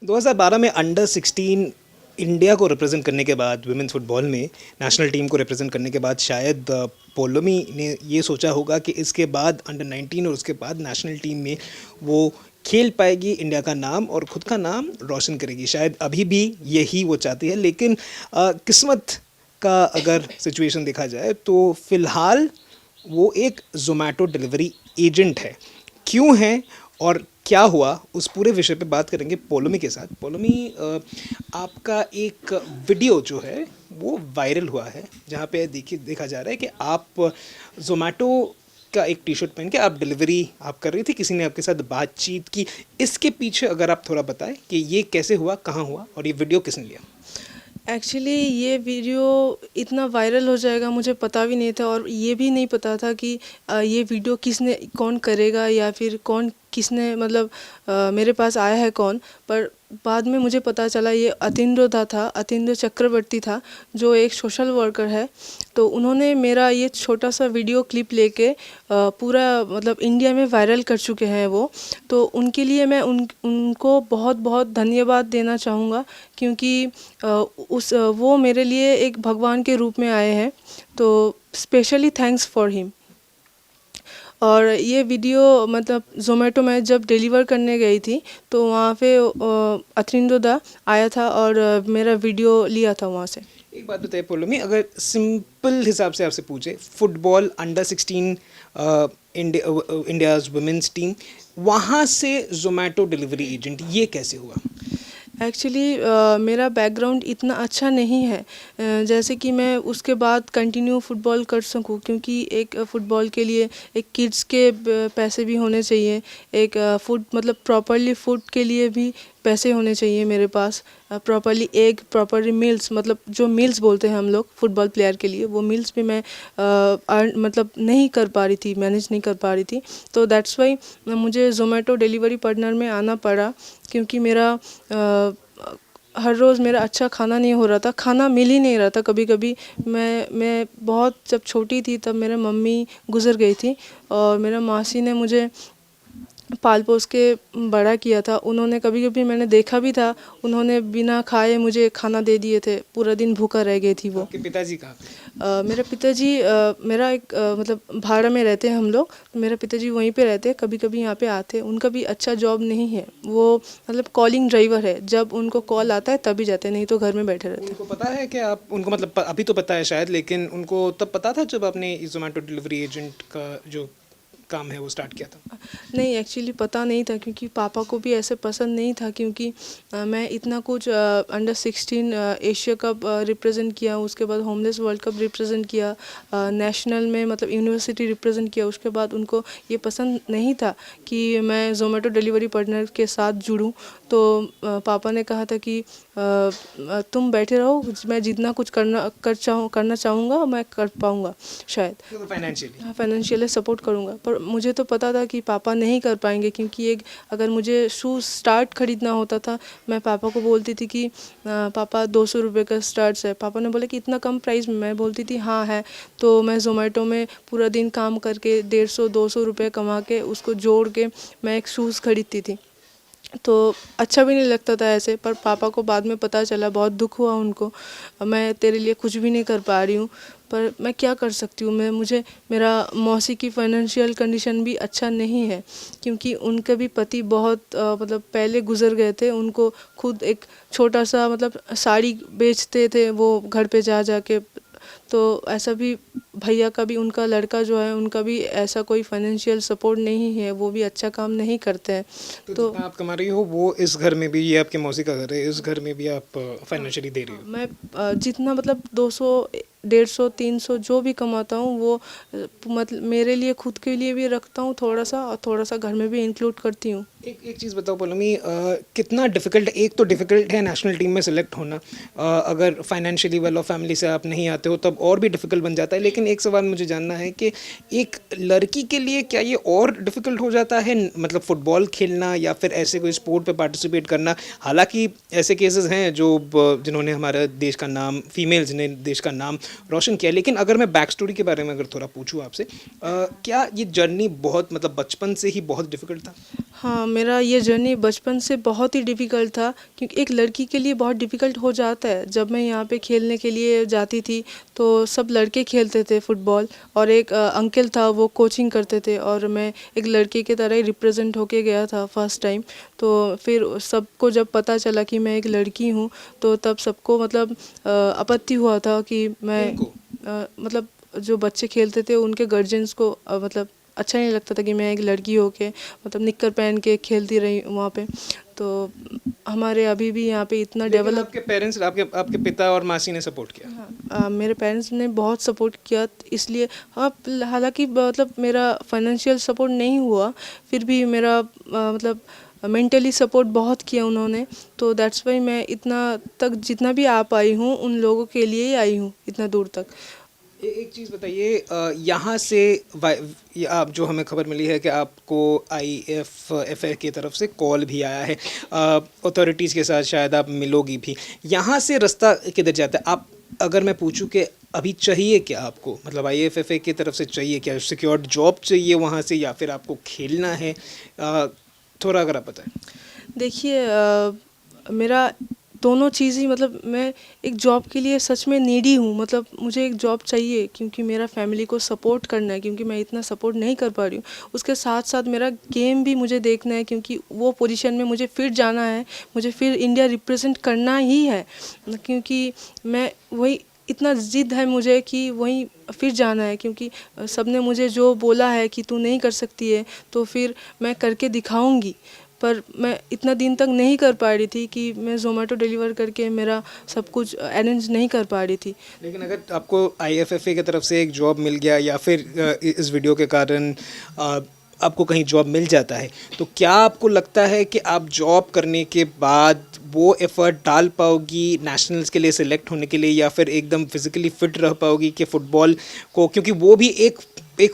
2012 में under 16 India को represent करने के बाद वुमेन्स फुटबॉल में नेशनल टीम को रिप्रेजेंट करने के बाद शायद पोलोमी ने ये सोचा होगा कि इसके बाद अंडर 19 और उसके बाद नेशनल टीम में वो खेल पाएगी, इंडिया का नाम और ख़ुद का नाम रोशन करेगी। शायद अभी भी यही वो चाहती है, लेकिन किस्मत का अगर सिचुएशन देखा जाए तो फ़िलहाल वो एक ज़ोमैटो डिलीवरी एजेंट है। क्यों है और क्या हुआ, उस पूरे विषय पे बात करेंगे पोलोमी के साथ। पोलोमी, आपका एक वीडियो जो है वो वायरल हुआ है जहाँ पे देखा जा रहा है कि आप ज़ोमैटो का एक टी शर्ट पहन के आप डिलीवरी आप कर रही थी, किसी ने आपके साथ बातचीत की। इसके पीछे अगर आप थोड़ा बताएं कि ये कैसे हुआ, कहाँ हुआ और ये वीडियो किसने लिया। एक्चुअली ये वीडियो इतना वायरल हो जाएगा मुझे पता भी नहीं था, और ये भी नहीं पता था कि ये वीडियो कौन करेगा या फिर कौन किसने मतलब मेरे पास आया है कौन। पर बाद में मुझे पता चला ये अतिंद्र था, अतिंद्र चक्रवर्ती था, जो एक सोशल वर्कर है। तो उन्होंने मेरा ये छोटा सा वीडियो क्लिप लेके पूरा मतलब इंडिया में वायरल कर चुके हैं वो। तो उनके लिए मैं उनको बहुत बहुत धन्यवाद देना चाहूँगा, क्योंकि वो मेरे लिए एक भगवान के रूप में आए हैं। तो स्पेशली थैंक्स फॉर हिम। और ये वीडियो मतलब ज़ोमैटो में जब डिलीवर करने गई थी तो वहाँ पे अथरिंदोदा आया था और मेरा वीडियो लिया था वहाँ से। एक बात बताइए पोलोमी, अगर सिंपल हिसाब से आपसे पूछे, football under 16 India's women's team, वहाँ से ज़ोमैटो डिलीवरी एजेंट ये कैसे हुआ। एक्चुअली मेरा बैकग्राउंड इतना अच्छा नहीं है जैसे कि मैं उसके बाद कंटिन्यू फ़ुटबॉल कर सकूं, क्योंकि एक फ़ुटबॉल के लिए एक किड्स के पैसे भी होने चाहिए, एक फूड मतलब प्रॉपरली फूड के लिए भी पैसे होने चाहिए मेरे पास, प्रॉपरली एग, प्रॉपरली मील्स, मतलब जो मील्स बोलते हैं हम लोग फुटबॉल प्लेयर के लिए, वो मील्स भी मैं मतलब नहीं कर पा रही थी, मैनेज नहीं कर पा रही थी। तो दैट्स वाई मुझे ज़ोमैटो डिलीवरी पार्टनर में आना पड़ा, क्योंकि मेरा हर रोज़ मेरा अच्छा खाना नहीं हो रहा था, खाना मिल ही नहीं रहा था। कभी कभी मैं बहुत जब छोटी थी तब मेरे मम्मी गुज़र गई थी और मेरा मासी ने मुझे पाल पोस के बड़ा किया था। उन्होंने कभी कभी मैंने देखा भी था, उन्होंने बिना खाए मुझे खाना दे दिए थे, पूरा दिन भूखा रह गई थी वो। आपके पिताजी कहाँ पे। मेरे पिताजी मेरा एक मतलब भाड़ा में रहते हैं हम लोग, मेरे पिताजी वहीं पे रहते हैं, कभी कभी यहाँ पे आते हैं। उनका भी अच्छा जॉब नहीं है, वो मतलब कॉलिंग ड्राइवर है, जब उनको कॉल आता है तभी जाते हैं, नहीं तो घर में बैठे रहते हैं। उनको पता है कि आप उनको मतलब अभी तो पता है शायद, लेकिन उनको तब पता था जब आपने ज़ोमैटो डिलीवरी एजेंट का जो काम है वो स्टार्ट किया था। नहीं, एक्चुअली पता नहीं था, क्योंकि पापा को भी ऐसे पसंद नहीं था, क्योंकि मैं इतना कुछ अंडर 16 एशिया कप रिप्रेजेंट किया, उसके बाद होमलेस वर्ल्ड कप रिप्रेजेंट किया, नेशनल में मतलब यूनिवर्सिटी रिप्रेजेंट किया। उसके बाद उनको ये पसंद नहीं था कि मैं ज़ोमैटो डिलीवरी पार्टनर के साथ जुड़ूं। तो पापा ने कहा था कि तुम बैठे रहो, मैं जितना कुछ करना चाहूँगा मैं कर पाऊँगा शायद। फाइनेंशियली। हाँ, फाइनेंशियली सपोर्ट करूँगा। पर मुझे तो पता था कि पापा नहीं कर पाएंगे, क्योंकि एक अगर मुझे शूज़ स्टार्ट ख़रीदना होता था, मैं पापा को बोलती थी कि पापा 200 रुपये का स्टार्ट्स है। पापा ने बोला कि इतना कम प्राइस में, मैं बोलती थी हाँ है। तो मैं ज़ोमैटो में पूरा दिन काम करके 150-200 रुपये कमा के उसको जोड़ के मैं एक शूज़ खरीदती थी। तो अच्छा भी नहीं लगता था ऐसे। पर पापा को बाद में पता चला, बहुत दुख हुआ उनको, मैं तेरे लिए कुछ भी नहीं कर पा रही हूँ। पर मैं क्या कर सकती हूँ, मेरा मौसी की फाइनेंशियल कंडीशन भी अच्छा नहीं है, क्योंकि उनके भी पति बहुत मतलब पहले गुजर गए थे। उनको खुद एक छोटा सा मतलब साड़ी बेचते थे वो घर पे जा जा के। तो ऐसा भी भैया का भी, उनका लड़का जो है उनका भी ऐसा कोई फाइनेंशियल सपोर्ट नहीं है, वो भी अच्छा काम नहीं करते हैं। तो तो जितना आप कमा रही हो वो इस घर में भी, ये आपके मौसी का घर है, इस घर में भी आप फाइनेंशियली दे रही हो। मैं जितना मतलब 200 150 300 जो भी कमाता हूँ वो मतलब मेरे लिए खुद के लिए भी रखता हूँ थोड़ा सा, और थोड़ा सा घर में भी इंक्लूड करती हूँ। एक एक चीज़ बताओ पोलोमी, कितना डिफ़िकल्ट, एक तो डिफ़िकल्ट है नेशनल टीम में सेलेक्ट होना, अगर फाइनेंशियली वेल ऑफ फैमिली से आप नहीं आते हो तब और भी डिफ़िकल्ट बन जाता है। लेकिन एक सवाल मुझे जानना है कि एक लड़की के लिए क्या ये और डिफ़िकल्ट हो जाता है, मतलब फ़ुटबॉल खेलना या फिर ऐसे कोई स्पोर्ट पे पार्टिसिपेट करना? हालाँकि ऐसे केसेस हैं जो जिन्होंने हमारे देश का नाम, फीमेल्स ने देश का नाम रोशन किया। लेकिन अगर मैं बैक स्टोरी के बारे में अगर थोड़ा पूछूँ आपसे, क्या ये जर्नी बहुत मतलब बचपन से ही बहुत डिफ़िकल्ट था? हाँ, मेरा ये जर्नी बचपन से बहुत ही डिफ़िकल्ट था, क्योंकि एक लड़की के लिए बहुत डिफ़िकल्ट हो जाता है। जब मैं यहाँ पे खेलने के लिए जाती थी तो सब लड़के खेलते थे फुटबॉल, और एक अंकल था, वो कोचिंग करते थे, और मैं एक लड़के की तरह ही रिप्रेजेंट होके गया था फर्स्ट टाइम। तो फिर सबको जब पता चला कि मैं एक लड़की हूँ, तो तब सबको मतलब आपत्ति हुआ था कि मैं किनको? मतलब जो बच्चे खेलते थे उनके गार्जियंस को मतलब अच्छा नहीं लगता था कि मैं एक लड़की होके मतलब निक्कर पहन के खेलती रही वहाँ पे। तो हमारे अभी भी यहाँ पे इतना लेकिन डेवलप। आपके पेरेंट्स, आपके आपके पिता और मासी ने सपोर्ट किया? हाँ, मेरे पेरेंट्स ने बहुत सपोर्ट किया, इसलिए हाँ, हालांकि मतलब मेरा फाइनेंशियल सपोर्ट नहीं हुआ, फिर भी मेरा मतलब मेंटली सपोर्ट बहुत किया उन्होंने। तो दैट्स वाई मैं इतना तक जितना भी आ पाई हूँ उन लोगों के लिए ही आई हूँ इतना दूर तक। एक चीज़ बताइए, यहाँ से ये आप जो हमें खबर मिली है कि आपको IFFA की तरफ से कॉल भी आया है, अथॉरिटीज़ के साथ शायद आप मिलोगी भी। यहाँ से रास्ता किधर जाता है? आप, अगर मैं पूछूं कि अभी चाहिए क्या आपको, मतलब IFFA की तरफ से चाहिए क्या? सिक्योर्ड जॉब चाहिए वहाँ से, या फिर आपको खेलना है? थोड़ा अगर आप बताएं। देखिए मेरा दोनों चीज़ ही, मतलब मैं एक जॉब के लिए सच में नीडी हूँ, मतलब मुझे एक जॉब चाहिए क्योंकि मेरा फैमिली को सपोर्ट करना है, क्योंकि मैं इतना सपोर्ट नहीं कर पा रही हूँ। उसके साथ साथ मेरा गेम भी मुझे देखना है, क्योंकि वो पोजीशन में मुझे फिर जाना है, मुझे फिर इंडिया रिप्रेजेंट करना ही है, क्योंकि मैं वही इतना ज़िद है मुझे कि वहीं फिर जाना है, क्योंकि सबने मुझे जो बोला है कि तू नहीं कर सकती है, तो फिर मैं करके दिखाऊंगी। पर मैं इतना दिन तक नहीं कर पा रही थी कि मैं ज़ोमेटो डिलीवर करके मेरा सब कुछ अरेंज नहीं कर पा रही थी। लेकिन अगर आपको IFFA की तरफ से एक जॉब मिल गया, या फिर इस वीडियो के कारण आपको कहीं जॉब मिल जाता है, तो क्या आपको लगता है कि आप जॉब करने के बाद वो एफर्ट डाल पाओगी नेशनल्स के लिए सिलेक्ट होने के लिए, या फिर एकदम फिजिकली फिट रह पाओगी कि फ़ुटबॉल को, क्योंकि वो भी एक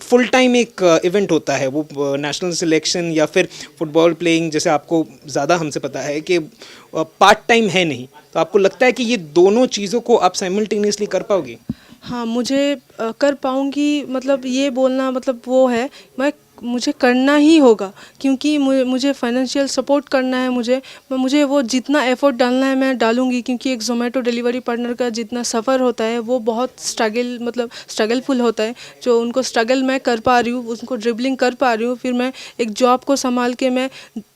फुल टाइम एक इवेंट होता है वो नेशनल सिलेक्शन या फिर फुटबॉल प्लेइंग, जैसे आपको ज़्यादा हमसे पता है कि पार्ट टाइम है नहीं, तो आपको लगता है कि ये दोनों चीज़ों को आप साइमल्टेनियसली कर पाओगी? हाँ, मुझे कर पाऊँगी, मतलब ये बोलना मतलब वो है, मुझे करना ही होगा, क्योंकि मुझे फाइनेंशियल सपोर्ट करना है, मुझे वो जितना एफर्ट डालना है मैं डालूँगी, क्योंकि एक ज़ोमेटो डिलीवरी पार्टनर का जितना सफ़र होता है वो बहुत स्ट्रगलफुल होता है। जो उनको स्ट्रगल मैं कर पा रही हूँ, उनको ड्रिबलिंग कर पा रही हूँ, फिर मैं एक जॉब को संभाल के मैं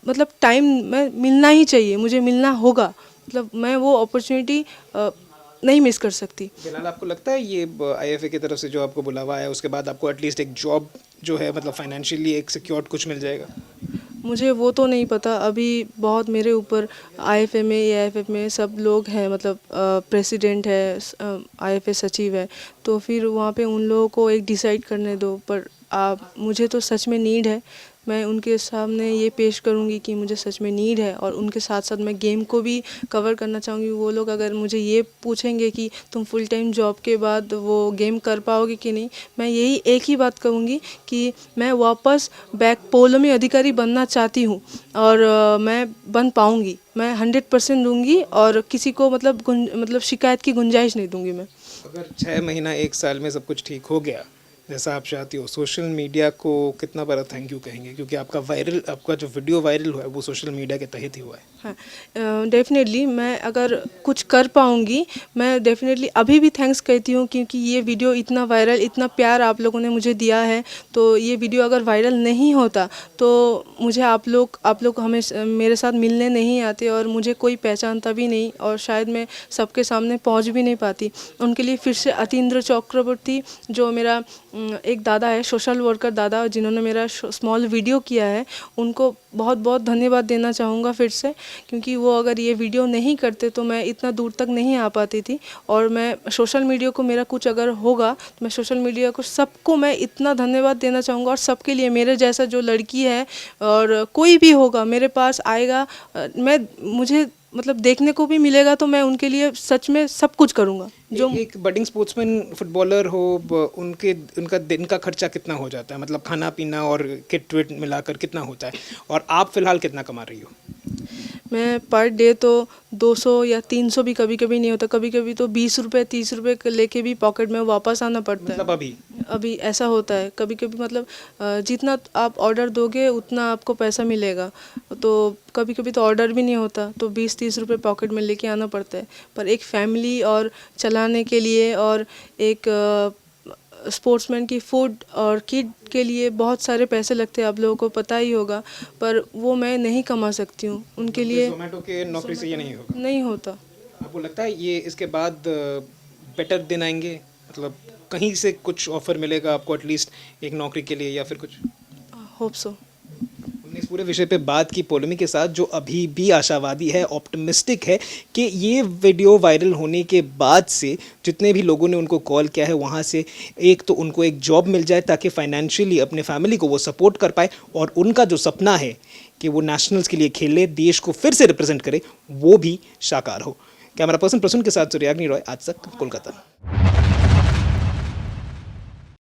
मतलब टाइम मैं मिलना ही चाहिए, मुझे मिलना होगा, मतलब मैं वो अपॉर्चुनिटी नहीं मिस कर सकती। फिलहाल आपको लगता है ये IFA की तरफ से जो आपको बुलावा है उसके बाद आपको एटलीस्ट एक जॉब जो है, मतलब फाइनेंशियली एक सिक्योर्ड कुछ मिल जाएगा? मुझे वो तो नहीं पता, अभी बहुत मेरे ऊपर IFA में AIFF में सब लोग हैं, मतलब प्रेसिडेंट है, IFA सचिव है, तो फिर वहाँ पे उन लोगों को एक डिसाइड करने दो। पर मुझे तो सच में नीड है, मैं उनके सामने ये पेश करूँगी कि मुझे सच में नीड है, और उनके साथ साथ मैं गेम को भी कवर करना चाहूँगी। वो लोग अगर मुझे ये पूछेंगे कि तुम फुल टाइम जॉब के बाद वो गेम कर पाओगे कि नहीं, मैं यही एक ही बात कहूँगी कि मैं वापस बैक पोलो में अधिकारी बनना चाहती हूँ, और मैं बन पाऊँगी, मैं 100% दूँगी, और किसी को मतलब शिकायत की गुंजाइश नहीं दूँगी मैं। अगर 6 महीना 1 साल में सब कुछ ठीक हो गया जैसा आप चाहती हो, सोशल मीडिया को कितना बड़ा थैंक यू कहेंगे, क्योंकि आपका जो वीडियो वायरल हुआ है वो सोशल मीडिया के तहत ही हुआ है? हाँ, डेफिनेटली मैं अगर कुछ कर पाऊँगी, मैं डेफिनेटली अभी भी थैंक्स कहती हूँ, क्योंकि ये वीडियो इतना वायरल, इतना प्यार आप लोगों ने मुझे दिया है। तो ये वीडियो अगर वायरल नहीं होता तो मुझे आप लोग हमें मेरे साथ मिलने नहीं आते, और मुझे कोई पहचानता भी नहीं, और शायद मैं सबके सामने पहुँच भी नहीं पाती। उनके लिए फिर से अतीन्द्र चक्रवर्ती, जो मेरा एक दादा है, सोशल वर्कर दादा, जिन्होंने मेरा स्मॉल वीडियो किया है, उनको बहुत बहुत धन्यवाद देना चाहूँगा फिर से, क्योंकि वो अगर ये वीडियो नहीं करते तो मैं इतना दूर तक नहीं आ पाती थी। और मैं सोशल मीडिया को, मेरा कुछ अगर होगा तो मैं सोशल मीडिया को सबको मैं इतना धन्यवाद देना चाहूँगा, और सबके लिए, मेरे जैसा जो लड़की है और कोई भी होगा मेरे पास आएगा, मतलब देखने को भी मिलेगा तो मैं उनके लिए सच में सब कुछ करूँगा जो एक बडिंग स्पोर्ट्समैन फुटबॉलर हो उनका दिन का खर्चा कितना हो जाता है, मतलब खाना पीना और किट विट मिलाकर कितना होता है, और आप फिलहाल कितना कमा रही हो? मैं पर डे तो 200 या 300 भी कभी कभी नहीं होता, कभी कभी तो 20 रुपये 30 रुपये लेके भी पॉकेट में वापस आना पड़ता है। मतलब अभी ऐसा होता है कभी कभी, मतलब जितना आप ऑर्डर दोगे उतना आपको पैसा मिलेगा, तो कभी कभी तो ऑर्डर भी नहीं होता तो 20-30 रुपये पॉकेट में लेके आना पड़ता है। पर एक फैमिली और चलाने के लिए और एक स्पोर्ट्समैन की फूड और किड के लिए बहुत सारे पैसे लगते हैं, आप लोगों को पता ही होगा, पर वो मैं नहीं कमा सकती हूँ उनके लिए। जोमेटो के नौकरी से ये नहीं होगा? नहीं होता। आपको लगता है ये इसके बाद बेटर दिन आएंगे, मतलब कहीं से कुछ ऑफर मिलेगा आपको एटलीस्ट एक नौकरी के लिए या फिर कुछ? Hope so. हमने इस पूरे विषय पे बात की पौलमी के साथ, जो अभी भी आशावादी है, ऑप्टिमिस्टिक है कि ये वीडियो वायरल होने के बाद से जितने भी लोगों ने उनको कॉल किया है वहाँ से एक तो उनको एक जॉब मिल जाए ताकि फाइनेंशियली अपने फैमिली को वो सपोर्ट कर पाए, और उनका जो सपना है कि वो नेशनल्स के लिए खेले, देश को फिर से रिप्रेजेंट करे, वो भी साकार हो। कैमरा पर्सन प्रसून के साथ सूर्याग्नि रॉय, आज तक, कोलकाता।